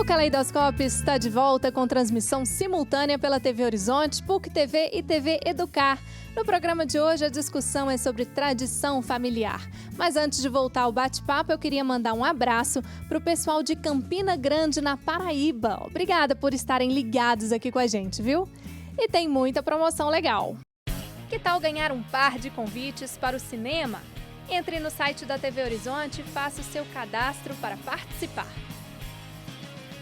O Caleidoscópio está de volta com transmissão simultânea pela TV Horizonte, PUC TV e TV Educar. No programa de hoje, a discussão é sobre tradição familiar. Mas antes de voltar ao bate-papo, eu queria mandar um abraço para o pessoal de Campina Grande, na Paraíba. Obrigada por estarem ligados aqui com a gente, viu? E tem muita promoção legal. Que tal ganhar um par de convites para o cinema? Entre no site da TV Horizonte e faça o seu cadastro para participar.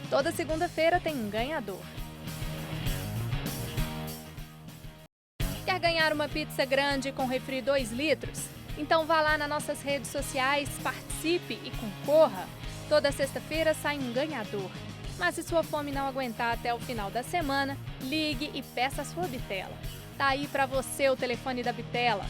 Toda segunda-feira tem um ganhador. Quer ganhar uma pizza grande com refri 2 litros? Então vá lá nas nossas redes sociais, participe e concorra. Toda sexta-feira sai um ganhador. Mas se sua fome não aguentar até o final da semana, ligue e peça a sua bitela. Tá aí pra você o telefone da bitela.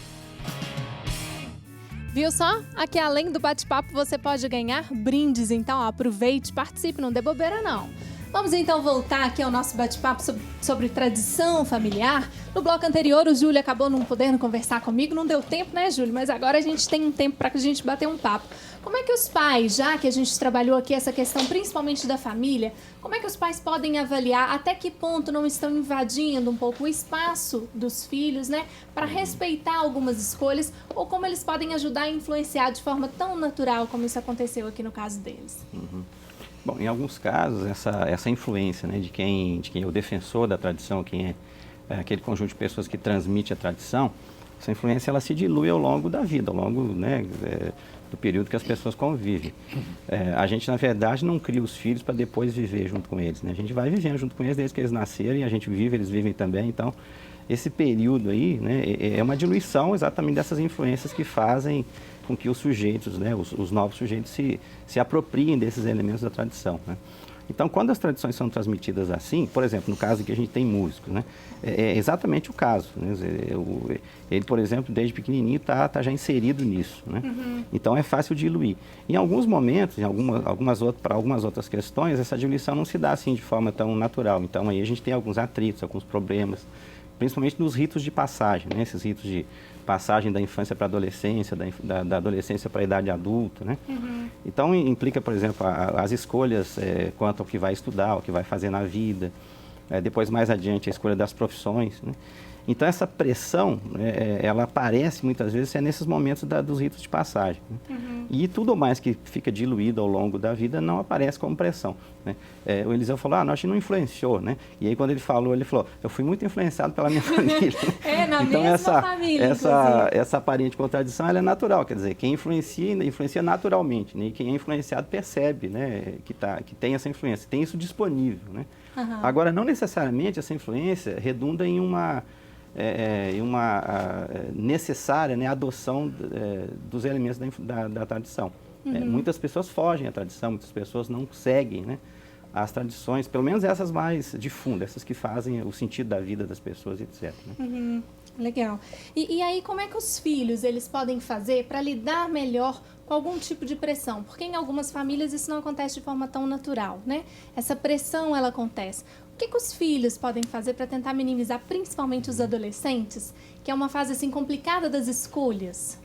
Viu só? Aqui além do bate-papo você pode ganhar brindes, então aproveite, participe, não dê bobeira não. Vamos então voltar aqui ao nosso bate-papo sobre tradição familiar. No bloco anterior o Júlio acabou não podendo conversar comigo, não deu tempo, né, Júlio? Mas agora a gente tem um tempo para a gente bater um papo. Como é que os pais, já que a gente trabalhou aqui essa questão principalmente da família, como é que os pais podem avaliar até que ponto não estão invadindo um pouco o espaço dos filhos, né, para respeitar algumas escolhas, ou como eles podem ajudar a influenciar de forma tão natural como isso aconteceu aqui no caso deles? Bom, em alguns casos, essa influência, né, de quem é o defensor da tradição, quem é aquele conjunto de pessoas que transmite a tradição, essa influência ela se dilui ao longo da vida, ao longo, né, do período que as pessoas convivem. A gente, na verdade, não cria os filhos para depois viver junto com eles, né? A gente vai vivendo junto com eles desde que eles nasceram e a gente vive, eles vivem também. Então, esse período aí, né, é uma diluição exatamente dessas influências que fazem com que os sujeitos, né, os novos sujeitos se apropriem desses elementos da tradição, né? Então, quando as tradições são transmitidas assim, por exemplo, no caso que a gente tem músicos, né, é exatamente o caso, né? Ele, por exemplo, desde pequenininho tá já inserido nisso, né? Então, é fácil diluir. Em alguns momentos, para algumas outras questões, essa diluição não se dá assim de forma tão natural. Então, aí a gente tem alguns atritos, alguns problemas, principalmente nos ritos de passagem, né? Esses ritos de passagem da infância para a adolescência, da adolescência para a idade adulta, né? Então, implica, por exemplo, as escolhas quanto ao que vai estudar, ao que vai fazer na vida, depois, mais adiante, a escolha das profissões, né? Então, essa pressão, ela aparece, muitas vezes, nesses momentos dos ritos de passagem, né? E tudo mais que fica diluído ao longo da vida não aparece como pressão, né? O Eliseu falou, a gente não influenciou, né? E aí, quando ele falou, eu fui muito influenciado pela minha família. Na então, mesma família, essa aparente contradição, ela é natural, quer dizer, quem influencia naturalmente, né? E quem é influenciado percebe, né, que tem essa influência, tem isso disponível, né? Agora, não necessariamente essa influência redunda em uma necessária, né, adoção dos elementos da tradição. Muitas pessoas fogem à tradição, muitas pessoas não seguem, né, as tradições, pelo menos essas mais de fundo, essas que fazem o sentido da vida das pessoas, etc. Né? Legal. E aí, como é que os filhos eles podem fazer para lidar melhor com algum tipo de pressão? Porque em algumas famílias isso não acontece de forma tão natural, né? Essa pressão, ela acontece. O que os filhos podem fazer para tentar minimizar, principalmente os adolescentes, que é uma fase assim complicada das escolhas?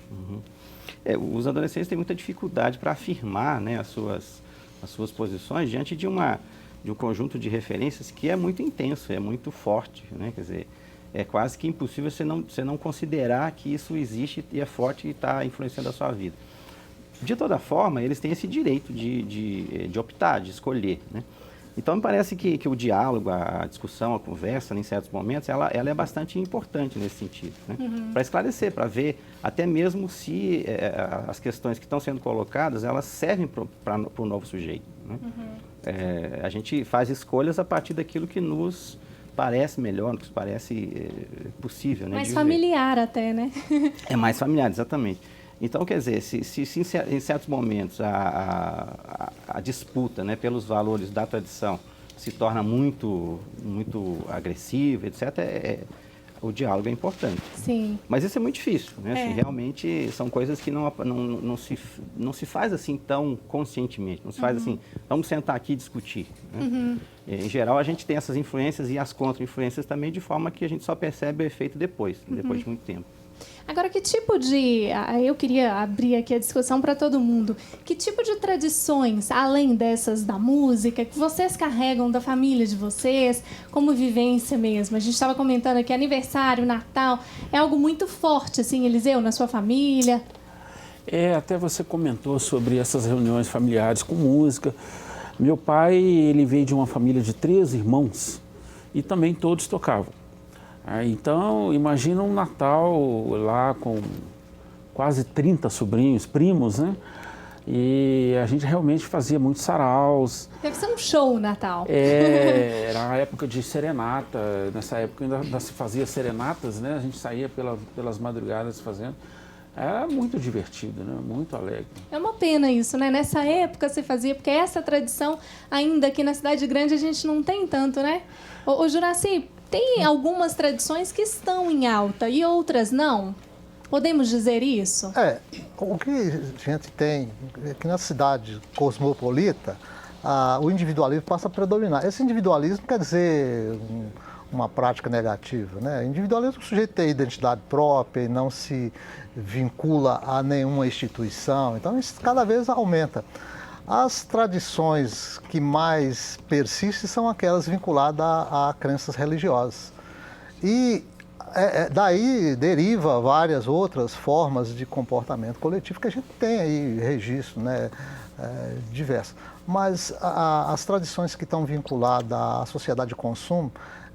Os adolescentes têm muita dificuldade para afirmar, né, as suas posições diante de um conjunto de referências que é muito intenso, é muito forte, né? Quer dizer, é quase que impossível você não considerar que isso existe e é forte e está influenciando a sua vida. De toda forma, eles têm esse direito de optar, de escolher, né? Então, me parece que o diálogo, a discussão, a conversa, em certos momentos, ela é bastante importante nesse sentido, né? Para esclarecer, para ver até mesmo se as questões que estão sendo colocadas, elas servem para o novo sujeito, né? A gente faz escolhas a partir daquilo que nos parece melhor, nos parece possível, né? Mais familiar até, né? É mais familiar, exatamente. Então, quer dizer, se em certos momentos a disputa, né, pelos valores da tradição se torna muito agressiva, etc., o diálogo é importante. Sim. Mas isso é muito difícil, né? Assim, realmente são coisas que não se faz assim tão conscientemente, não se faz assim, vamos sentar aqui e discutir, né? Em geral, a gente tem essas influências e as contra-influências também, de forma que a gente só percebe o efeito depois de muito tempo. Agora, que tipo de... Eu queria abrir aqui a discussão para todo mundo. Que tipo de tradições, além dessas da música, que vocês carregam da família de vocês, como vivência mesmo? A gente estava comentando aqui, aniversário, Natal, é algo muito forte, assim, Eliseu, na sua família? Até você comentou sobre essas reuniões familiares com música. Meu pai, ele veio de uma família de 3 irmãos e também todos tocavam. Então, imagina um Natal lá com quase 30 sobrinhos, primos, né? E a gente realmente fazia muitos saraus. Deve ser um show o Natal. Era a época de serenata. Nessa época ainda se fazia serenatas, né? A gente saía pelas madrugadas fazendo. Era muito divertido, né? Muito alegre. É uma pena isso, né? Nessa época você fazia, porque essa tradição, ainda aqui na cidade grande, a gente não tem tanto, né? Ô Juraci, tem algumas tradições que estão em alta e outras não? Podemos dizer isso? O que a gente tem aqui na cidade cosmopolita, o individualismo passa a predominar. Esse individualismo quer dizer uma prática negativa, né? Individualismo, o sujeito tem identidade própria e não se vincula a nenhuma instituição, então isso cada vez aumenta. As tradições que mais persistem são aquelas vinculadas a crenças religiosas. E daí deriva várias outras formas de comportamento coletivo que a gente tem aí registro, né, diversos. Mas as tradições que estão vinculadas à sociedade de consumo,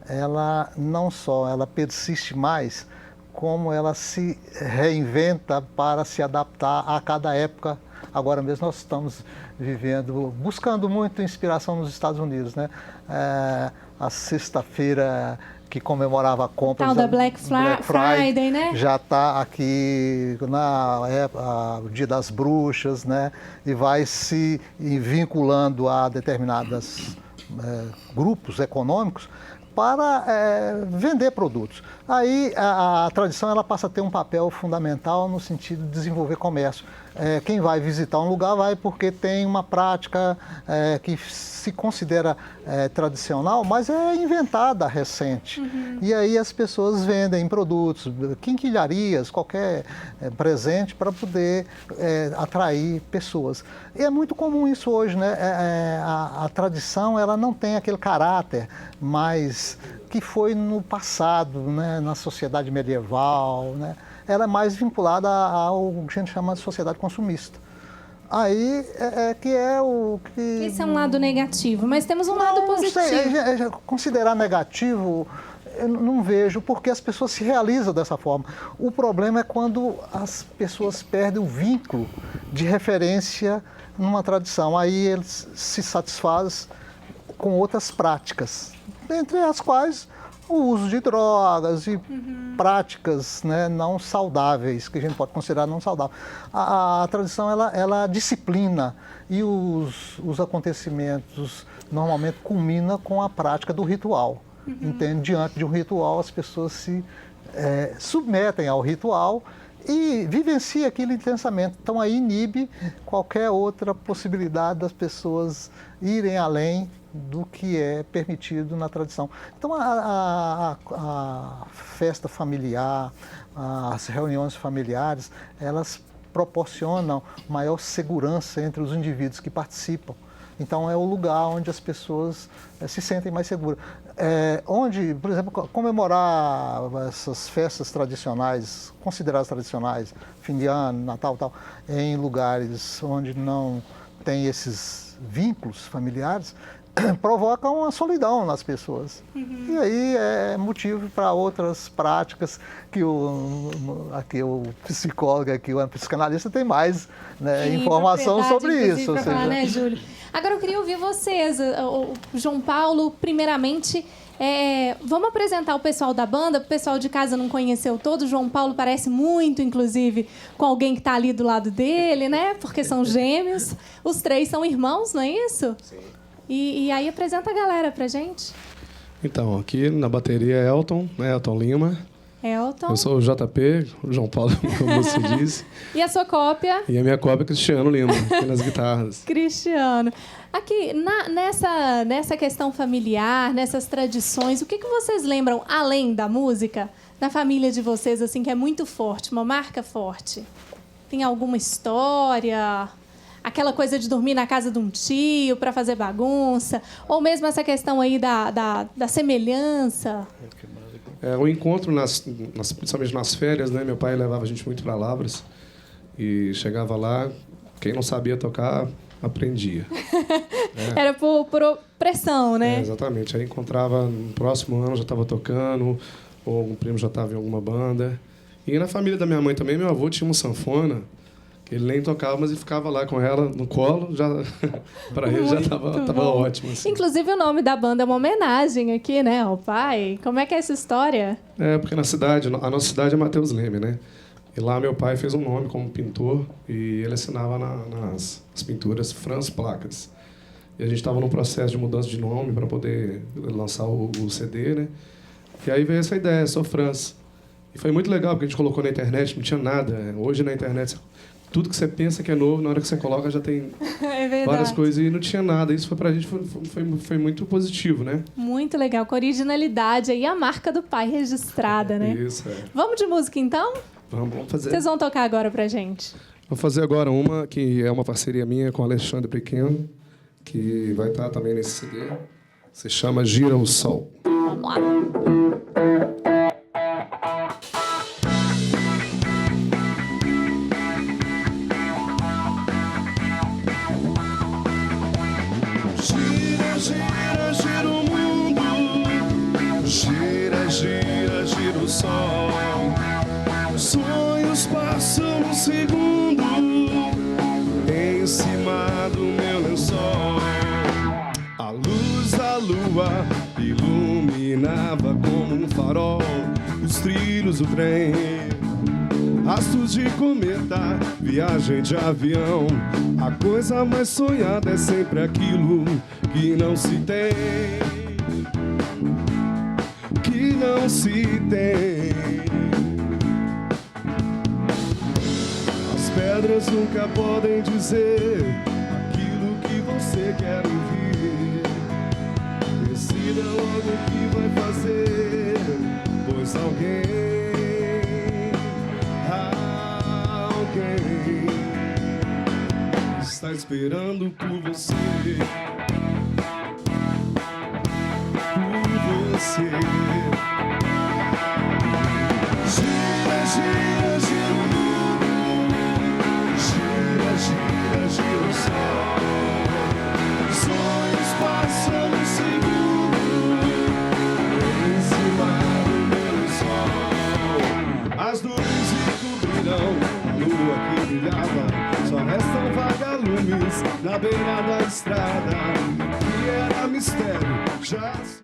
ela não só ela persiste mais, como ela se reinventa para se adaptar a cada época. Agora mesmo nós estamos vivendo, buscando muito inspiração nos Estados Unidos, né? A sexta-feira que comemorava a compra da Black Friday, né? Já está aqui o Dia das Bruxas, né? E vai se vinculando a determinados grupos econômicos para vender produtos. Aí a tradição ela passa a ter um papel fundamental no sentido de desenvolver comércio. Quem vai visitar um lugar vai porque tem uma prática que se considera tradicional, mas é inventada recente. Uhum. E aí as pessoas vendem produtos, quinquilharias, qualquer presente para poder atrair pessoas. E é muito comum isso hoje, né? A tradição ela não tem aquele caráter mais que foi no passado, né? Na sociedade medieval, né? Ela é mais vinculada ao que a gente chama de sociedade consumista. Aí que é o que... Esse é um lado negativo, mas temos um lado positivo. Considerar negativo, eu não vejo, porque as pessoas se realizam dessa forma. O problema é quando as pessoas perdem o vínculo de referência numa tradição. Aí eles se satisfazem com outras práticas, entre as quais o uso de drogas e práticas, né, não saudáveis, que a gente pode considerar não saudáveis. A tradição, ela disciplina e os acontecimentos normalmente culminam com a prática do ritual. Entende? Diante de um ritual, as pessoas se submetem ao ritual e vivenciam aquilo intensamente. Então, aí inibe qualquer outra possibilidade das pessoas irem além do que é permitido na tradição. Então, a festa familiar, as reuniões familiares, elas proporcionam maior segurança entre os indivíduos que participam. Então, é o lugar onde as pessoas se sentem mais seguras. Onde, por exemplo, comemorar essas festas tradicionais, consideradas tradicionais, fim de ano, Natal, tal, em lugares onde não tem esses vínculos familiares, provoca uma solidão nas pessoas. E aí é motivo para outras práticas que o psicólogo, aqui, o psicanalista tem mais, né, informação sobre isso. Ou seja... né, Júlio? Agora eu queria ouvir vocês, o João Paulo, primeiramente. Vamos apresentar o pessoal da banda, o pessoal de casa não conheceu todo. O João Paulo parece muito, inclusive, com alguém que está ali do lado dele, né? Porque são gêmeos. Os 3 são irmãos, não é isso? Sim. E aí apresenta a galera pra gente. Então, aqui na bateria é Elton, né? Elton Lima. Elton. Eu sou o JP, o João Paulo, como você disse. E a sua cópia? E a minha cópia é Cristiano Lima, aqui nas guitarras. Cristiano. Aqui, nessa questão familiar, nessas tradições, o que vocês lembram, além da música, na família de vocês, assim, que é muito forte, uma marca forte? Tem alguma história? Aquela coisa de dormir na casa de um tio para fazer bagunça? Ou mesmo essa questão aí da semelhança? O encontro, principalmente nas férias, né? Meu pai levava a gente muito para Lavras. E chegava lá, quem não sabia tocar, aprendia. Era por pressão, né? Exatamente. Aí encontrava, no próximo ano já estava tocando, ou algum primo já estava em alguma banda. E na família da minha mãe também, meu avô tinha uma sanfona, que ele nem tocava, mas ele ficava lá com ela no colo, já para ele já estava ótimo. Assim. Inclusive o nome da banda é uma homenagem aqui, né, ao pai. Como é que é essa história? Porque a nossa cidade é Mateus Leme, né? E lá meu pai fez um nome como pintor e ele assinava nas pinturas Franz Placas. E a gente estava num processo de mudança de nome para poder lançar o CD, né? E aí veio essa ideia, sou Franz. E foi muito legal, porque a gente colocou na internet, não tinha nada. Hoje na internet, tudo que você pensa que é novo, na hora que você coloca já tem várias coisas e não tinha nada. Isso pra gente foi muito positivo, né? Muito legal, com originalidade aí, a marca do pai registrada, né? Isso, Vamos de música então? Vamos fazer. Vocês vão tocar agora pra gente? Vou fazer agora uma que é uma parceria minha com o Alexandre Pequeno, que vai estar também nesse CD. Se chama Gira o Sol. Vamos lá. Gira, gira, gira o mundo. Gira, gira, gira o sol. Sonhos passam um segundo em cima do meu lençol. A luz da lua iluminava como um farol os trilhos do trem. Rastros de cometa, viagem de avião. A coisa mais sonhada é sempre aquilo que não se tem. Que não se tem. As pedras nunca podem dizer aquilo que você quer ouvir. Decida logo o que vai fazer, pois alguém está esperando por você. Por você. Gira, gira, gira o mundo. Gira, gira, gira o sol. Sonhos passam no segundo em cima do meu sol. As nuvens encobriram a lua que brilhava. Só restam vagalumes na beira da estrada, que era mistério já.